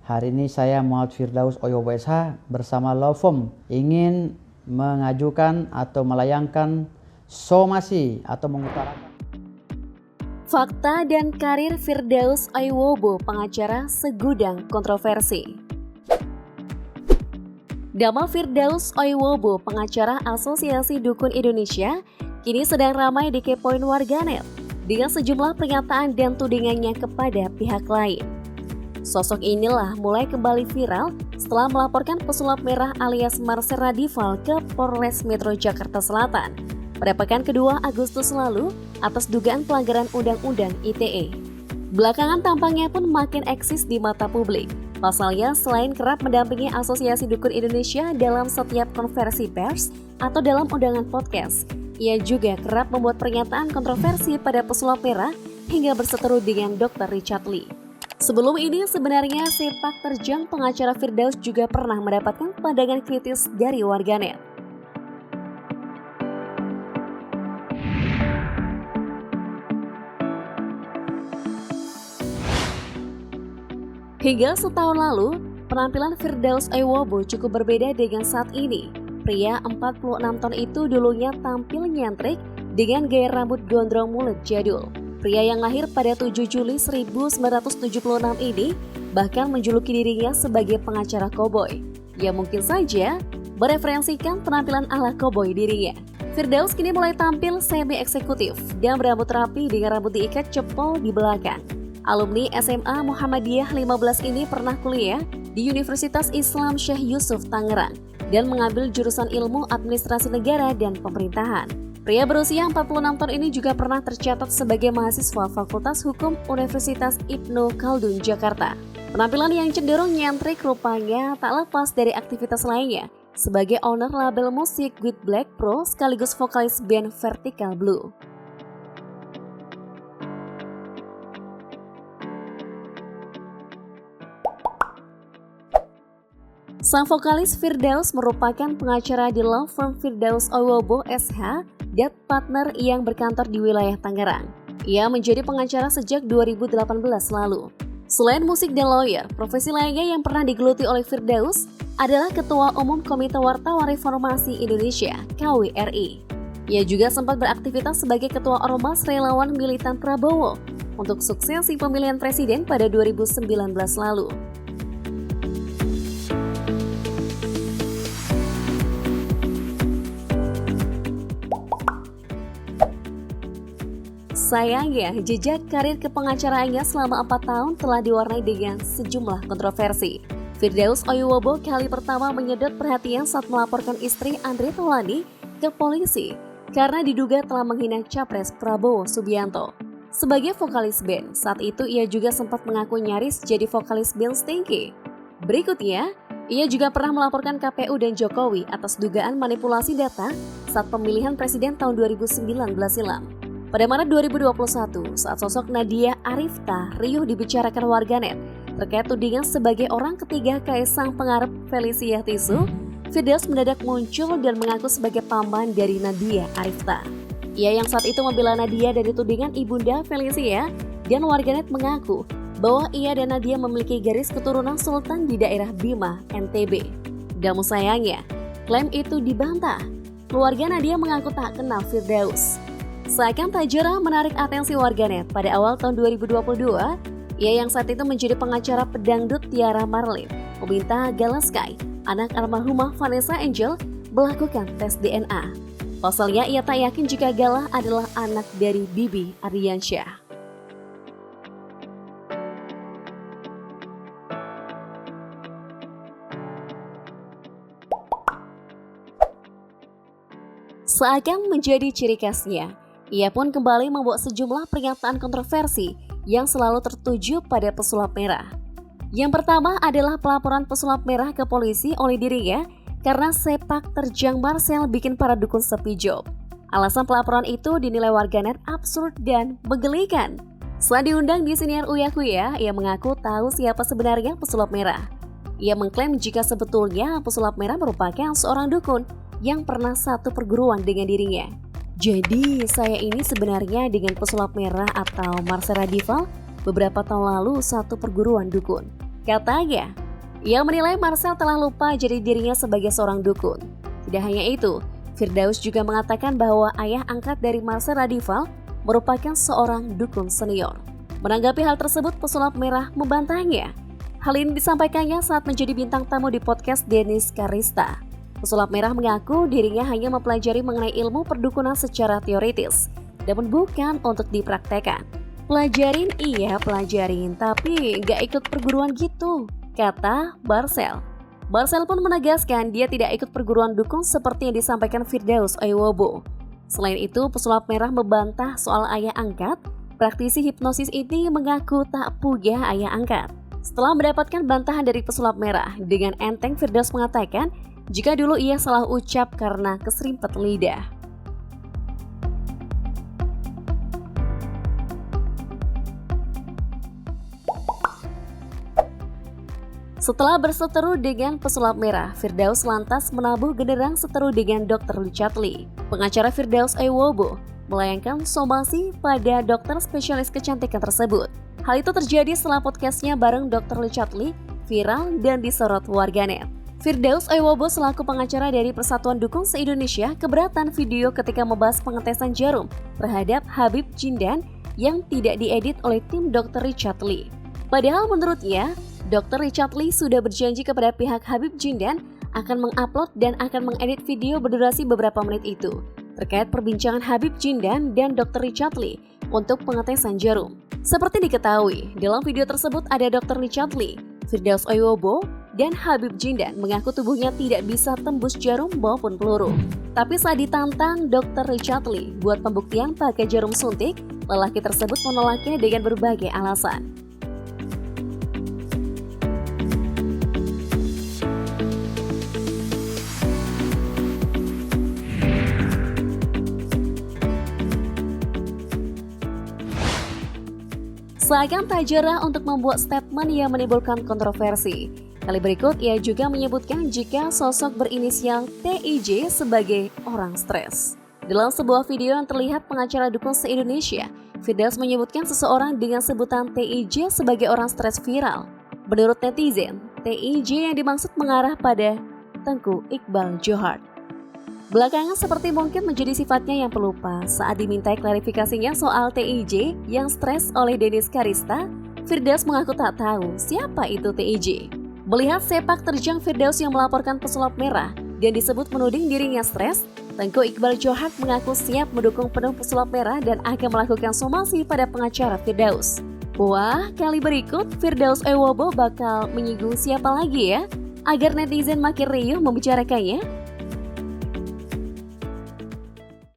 Hari ini saya Muhammad Firdaus Oyobo SH bersama Law Firm ingin mengajukan atau melayangkan somasi atau mengutarakan fakta dan karir Firdaus Oyobo, pengacara segudang kontroversi. Nama Firdaus Oyobo, pengacara Asosiasi Dukun Indonesia, kini sedang ramai dikepoin warganet dengan sejumlah pernyataan dan tudingannya kepada pihak lain. Sosok inilah mulai kembali viral setelah melaporkan pesulap merah alias Marcel Radival ke Polres Metro Jakarta Selatan pada pekan kedua Agustus lalu atas dugaan pelanggaran Undang-Undang ITE. Belakangan tampangnya pun makin eksis di mata publik. Pasalnya, selain kerap mendampingi Asosiasi Dukun Indonesia dalam setiap konversi pers atau dalam undangan podcast, ia juga kerap membuat pernyataan kontroversi pada pesulap merah hingga berseteru dengan Dr. Richard Lee. Sebelum ini, sebenarnya sepak terjang pengacara Firdaus juga pernah mendapatkan pandangan kritis dari warganet. Hingga setahun lalu, penampilan Firdaus Oyobo cukup berbeda dengan saat ini. Pria 46 tahun itu dulunya tampil nyentrik dengan gaya rambut gondrong mulut jadul. Pria yang lahir pada 7 Juli 1976 ini bahkan menjuluki dirinya sebagai pengacara koboi. Ya mungkin saja mereferensikan penampilan ala koboi dirinya. Firdaus kini mulai tampil semi-eksekutif dan berambut rapi dengan rambut diikat cepol di belakang. Alumni SMA Muhammadiyah 15 ini pernah kuliah di Universitas Islam Syekh Yusuf Tangerang dan mengambil jurusan ilmu administrasi negara dan pemerintahan. Pria berusia 46 tahun ini juga pernah tercatat sebagai mahasiswa Fakultas Hukum Universitas Ibnu Khaldun, Jakarta. Penampilan yang cenderung nyentrik rupanya tak lepas dari aktivitas lainnya sebagai owner label musik Good Black Pro sekaligus vokalis band Vertical Blue. Sang vokalis Firdaus merupakan pengacara di Law Firm Firdaus Oyobo SH dan partner yang berkantor di wilayah Tangerang. Ia menjadi pengacara sejak 2018 lalu. Selain musik dan lawyer, profesi lainnya yang pernah digeluti oleh Firdaus adalah Ketua Umum Komite Wartawan Reformasi Indonesia (KWRI). Ia juga sempat beraktivitas sebagai Ketua Ormas Relawan Militan Prabowo untuk suksesi pemilihan presiden pada 2019 lalu. Sayangnya, jejak karir kepengacaraannya selama 4 tahun telah diwarnai dengan sejumlah kontroversi. Firdaus Oyobo kali pertama menyedot perhatian saat melaporkan istri Andre Taulany ke polisi karena diduga telah menghina Capres Prabowo Subianto. Sebagai vokalis band, saat itu ia juga sempat mengaku nyaris jadi vokalis band Stinky. Berikutnya, ia juga pernah melaporkan KPU dan Jokowi atas dugaan manipulasi data saat pemilihan presiden tahun 2019 silam. Pada Maret 2021, saat sosok Nadia Arifta riuh dibicarakan warganet terkait tudingan sebagai orang ketiga kaisang pengarep Felicia Tisu, Firdaus mendadak muncul dan mengaku sebagai paman dari Nadia Arifta. Ia yang saat itu membela Nadia dari tudingan ibunda Felicia dan warganet mengaku bahwa ia dan Nadia memiliki garis keturunan sultan di daerah Bima, NTB. Namun sayangnya, klaim itu dibantah. Keluarga Nadia mengaku tak kenal Firdaus. Seakan tak jarang menarik atensi warganet, pada awal tahun 2022, ia yang saat itu menjadi pengacara pedangdut Tiara Marlin meminta Galaskai, anak almarhumah Vanessa Angel, melakukan tes DNA. Pasalnya ia tak yakin jika Gala adalah anak dari Bibi Ardiansyah. Seakan menjadi ciri khasnya, ia pun kembali membuat sejumlah pernyataan kontroversi yang selalu tertuju pada pesulap merah. Yang pertama adalah pelaporan pesulap merah ke polisi oleh dirinya karena sepak terjang Marcel bikin para dukun sepi job. Alasan pelaporan itu dinilai warganet absurd dan menggelikan. Setelah diundang di siniar Uya Kuya, ia mengaku tahu siapa sebenarnya pesulap merah. Ia mengklaim jika sebetulnya pesulap merah merupakan seorang dukun yang pernah satu perguruan dengan dirinya. Jadi saya ini sebenarnya dengan pesulap merah atau Marcel Radival beberapa tahun lalu satu perguruan dukun. Katanya, ia menilai Marcel telah lupa jadi dirinya sebagai seorang dukun. Tidak hanya itu, Firdaus juga mengatakan bahwa ayah angkat dari Marcel Radival merupakan seorang dukun senior. Menanggapi hal tersebut, pesulap merah membantahnya. Hal ini disampaikannya saat menjadi bintang tamu di podcast Denis Karista. Pesulap merah mengaku dirinya hanya mempelajari mengenai ilmu perdukunan secara teoritis, namun bukan untuk dipraktekkan. Pelajarin iya pelajarin, tapi gak ikut perguruan gitu, kata Marcel. Marcel pun menegaskan dia tidak ikut perguruan dukun seperti yang disampaikan Firdaus Oyowobo. Selain itu, pesulap merah membantah soal ayah angkat. Praktisi hipnosis ini mengaku tak punya ayah angkat. Setelah mendapatkan bantahan dari pesulap merah, dengan enteng Firdaus mengatakan jika dulu ia salah ucap karena keserimpet lidah. Setelah berseteru dengan pesulap merah, Firdaus lantas menabuh genderang seteru dengan Dr. Richard Lee. Pengacara Firdaus Oyowobo melayangkan somasi pada dokter spesialis kecantikan tersebut. Hal itu terjadi setelah podcastnya bareng Dr. Richard Lee viral dan disorot warganet. Firdaus Oyowobo selaku pengacara dari Persatuan Dukun se-Indonesia keberatan video ketika membahas pengetesan jarum terhadap Habib Jindan yang tidak diedit oleh tim Dr. Richard Lee. Padahal menurutnya, Dr. Richard Lee sudah berjanji kepada pihak Habib Jindan akan mengupload dan akan mengedit video berdurasi beberapa menit itu terkait perbincangan Habib Jindan dan Dr. Richard Lee untuk pengetesan jarum. Seperti diketahui, dalam video tersebut ada Dr. Richard Lee, Firdaus Oyowobo, dan Habib Jindan mengaku tubuhnya tidak bisa tembus jarum maupun peluru. Tapi saat ditantang Dr. Richard Lee buat pembuktian pakai jarum suntik, lelaki tersebut menolaknya dengan berbagai alasan. Seakan tak jarang untuk membuat statement yang menimbulkan kontroversi. Kali berikut ia juga menyebutkan jika sosok berinisial TIJ sebagai orang stres. Dalam sebuah video yang terlihat pengacara dukun se-Indonesia, Firdaus menyebutkan seseorang dengan sebutan TIJ sebagai orang stres viral. Menurut netizen, TIJ yang dimaksud mengarah pada Tengku Iqbal Johar. Belakangan seperti mungkin menjadi sifatnya yang pelupa saat dimintai klarifikasinya soal TIJ yang stres oleh Denis Karista, Firdaus mengaku tak tahu siapa itu TIJ. Melihat sepak terjang Firdaus yang melaporkan pesulap merah dan disebut menuding dirinya stres, Tengku Iqbal Johar mengaku siap mendukung penuh pesulap merah dan akan melakukan somasi pada pengacara Firdaus. Wah, kali berikut Firdaus Oyowobo bakal menyinggung siapa lagi ya? Agar netizen makin riuh membicarakannya.